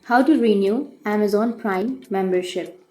How to renew Amazon Prime membership.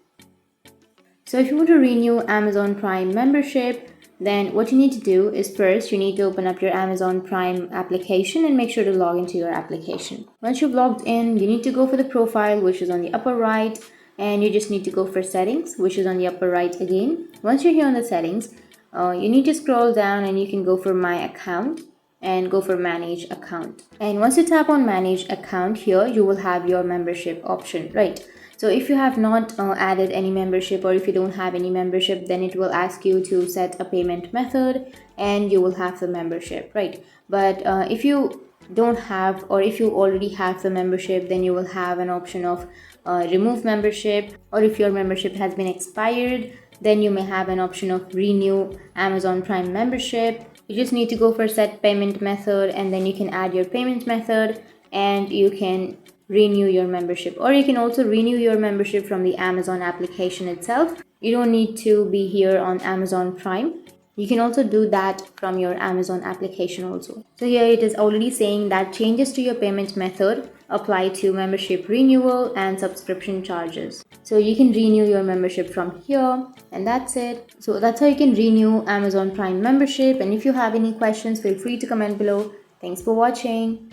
So if you want to renew Amazon Prime membership, then what you need to do is first you need to open up your Amazon Prime application and make sure to log into your application. Once you've logged in, you need to go for the profile, which is on the upper right, and you just need to go for settings, which is on the upper right again. Once you're here on the settings, you need to scroll down and you can go for my account and go for manage account. And once you tap on manage account here, you will have your membership option, right? So if you have not added any membership, or if you don't have any membership, then it will ask you to set a payment method and you will have the membership, right? But if you don't have, or if you already have the membership, then you will have an option of remove membership, or if your membership has been expired, then you may have an option of renew Amazon Prime membership. You just need to go for set payment method, and then you can add your payment method and you can renew your membership. Or you can also renew your membership from the Amazon application itself. You don't need to be here on Amazon Prime. You can also do that from your Amazon application also. So here it is already saying that changes to your payment method apply to membership renewal and subscription charges. So you can renew your membership from here, and that's it. So that's how you can renew Amazon Prime membership. And if you have any questions, feel free to comment below. Thanks for watching.